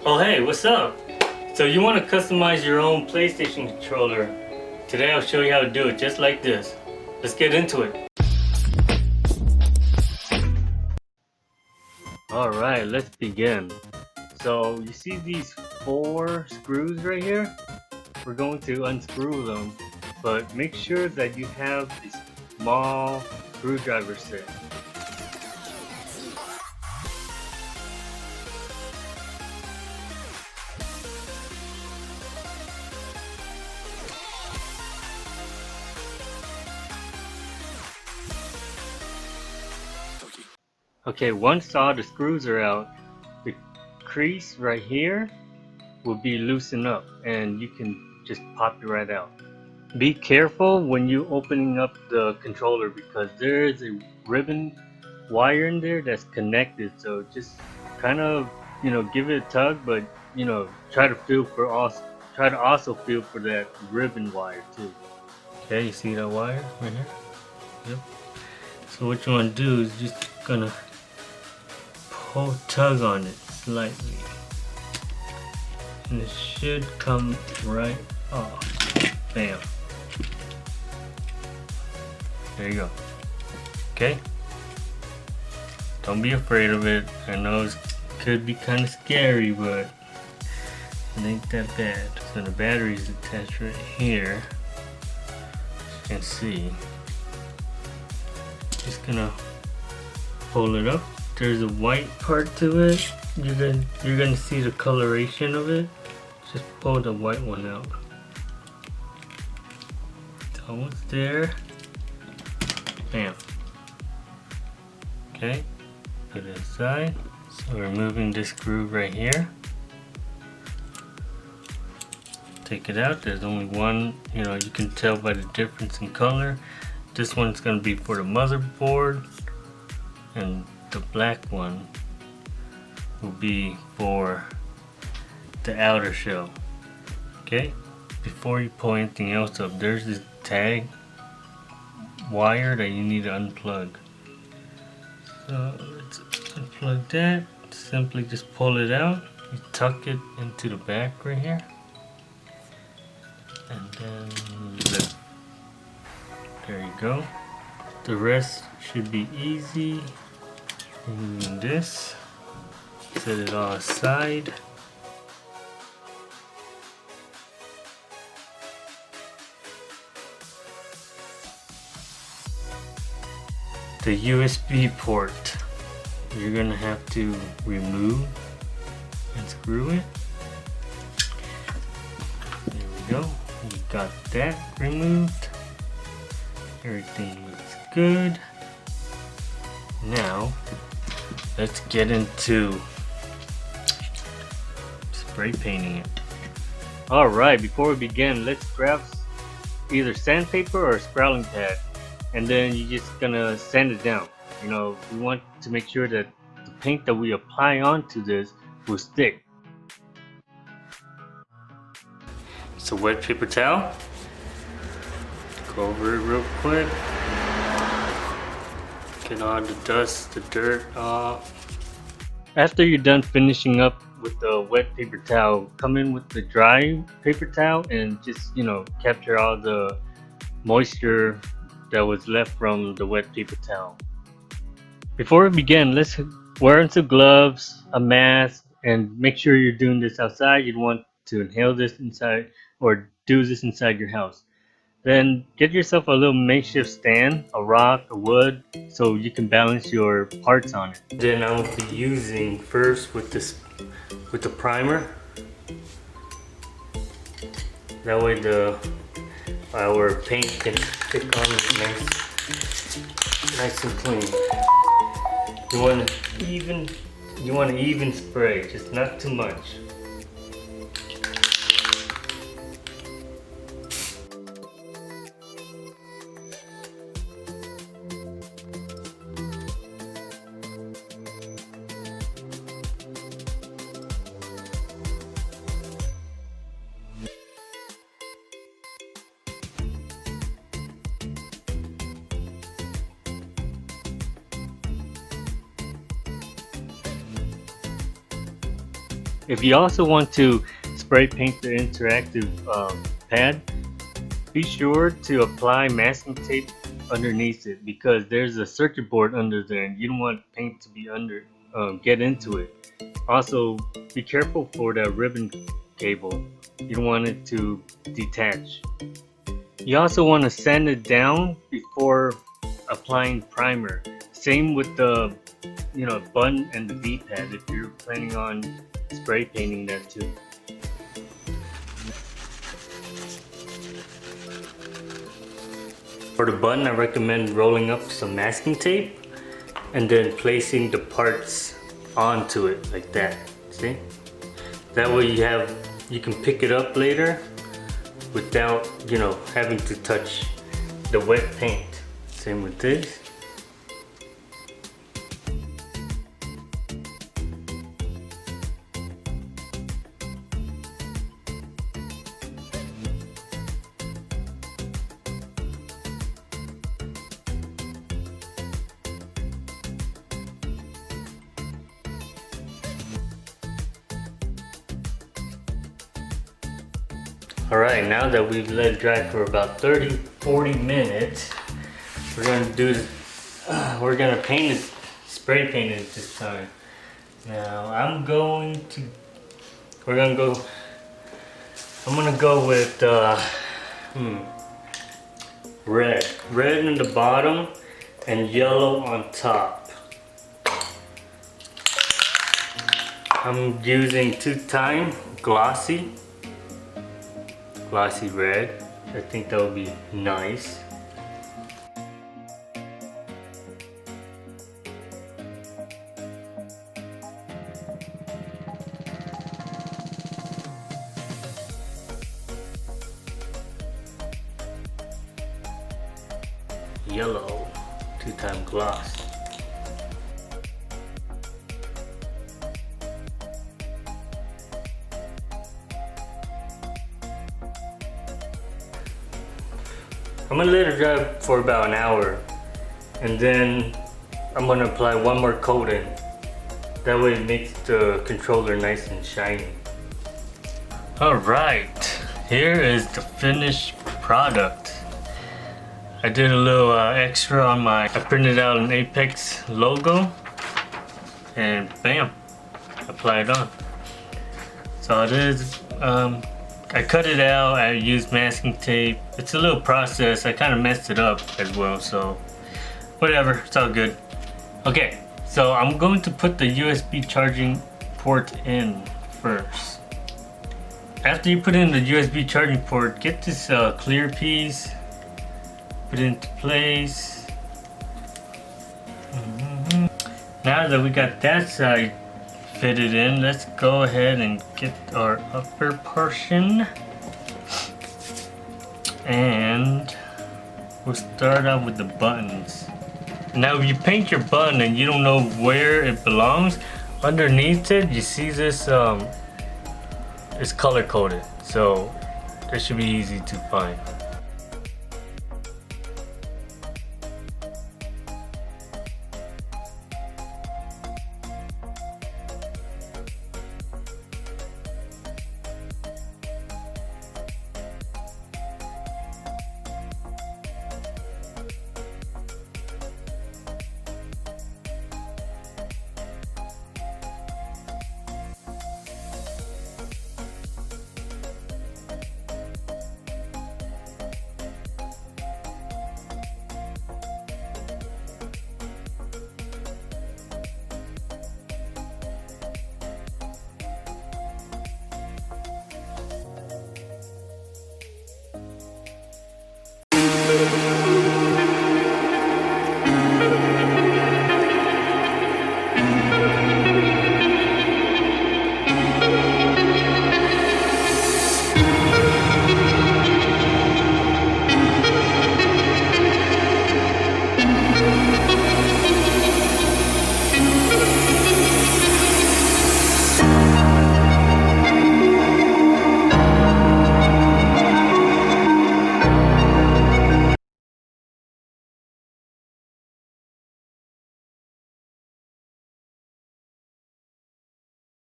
Oh hey, what's up? So you want to customize your own PlayStation controller. Today I'll show you how to do it just like this. Let's get into it. Alright, let's begin. So you see these 4 screws right here? We're going to unscrew them, but make sure that you have a small screwdriver set. Okay, once all the screws are out, the crease right here will be loosened up and you can just pop it right out. Be careful when you opening up the controller because there is a ribbon wire in there that's connected, so just kind of give it a tug, but try to also feel for that ribbon wire too. Okay, you see that wire right here? Yep. So what you want to do is just gonna tug on it slightly, and it should come right off. Bam. There you go. Okay? Don't be afraid of it. I know it could be kind of scary, but it ain't that bad. So the battery is attached right here. As you can see. Just gonna pull it up. There's a white part to it. You're gonna see the coloration of it. Just pull the white one out. It's almost there. Bam. Okay, put it aside. So we're removing this screw right here. Take it out. There's only one, you can tell by the difference in color. This one's going to be for the motherboard, and the black one will be for the outer shell. Okay, before you pull anything else up, there's this tag wire that you need to unplug. So let's unplug that. Simply just pull it out. You tuck it into the back right here, and then lift. There you go. The rest should be easy. Removing this, set it all aside. The USB port, you're gonna have to remove and screw it. There we go. We got that removed. Everything looks good. Now let's get into spray painting it. Alright, before we begin, let's grab either sandpaper or a scrawling pad, and then you're just gonna sand it down. We want to make sure that the paint that we apply onto this will stick. It's a wet paper towel. Go over it real quick. Get all the dust, the dirt off. After you're done finishing up with the wet paper towel, come in with the dry paper towel and just capture all the moisture that was left from the wet paper towel. Before we begin, let's wear some gloves, a mask, and make sure you're doing this outside. You don't want to inhale this inside or do this inside your house. Then get yourself a little makeshift stand, a rock, a wood, so you can balance your parts on it. Then I'll be using first with the primer. That way our paint can stick on nice and clean. You want an even spray, just not too much. If you also want to spray paint the interactive pad, be sure to apply masking tape underneath it, because there's a circuit board under there and you don't want paint to be under get into it. Also, be careful for that ribbon cable. You don't want it to detach. You also want to sand it down before applying primer. Same with the button and the D-pad if you're planning on spray painting that too. For the button, I recommend rolling up some masking tape and then placing the parts onto it like that. See? That way you can pick it up later without having to touch the wet paint. Same with this. Alright, now that we've let it dry for about 30-40 minutes, we're gonna paint it, spray paint it this time. Now I'm gonna go with red in the bottom and yellow on top. I'm using 2-time glossy red. I think that would be nice. Yellow, 2-time gloss. I'm gonna let it dry for about an hour, and then I'm gonna apply one more coating. That way it makes the controller nice and shiny. Alright, here is the finished product. I did a little extra on I printed out an Apex logo, and bam, apply it on. So it is. I cut it out, I used masking tape. It's a little process, I kind of messed it up as well, so whatever, it's all good. Okay, so I'm going to put the USB charging port in first. After you put in the USB charging port, get this clear piece, put it into place. Now that we got that side fitted in, let's go ahead and get our upper portion, and we'll start out with the buttons. Now if you paint your button and you don't know where it belongs, underneath it you see this it's color coded, so that should be easy to find.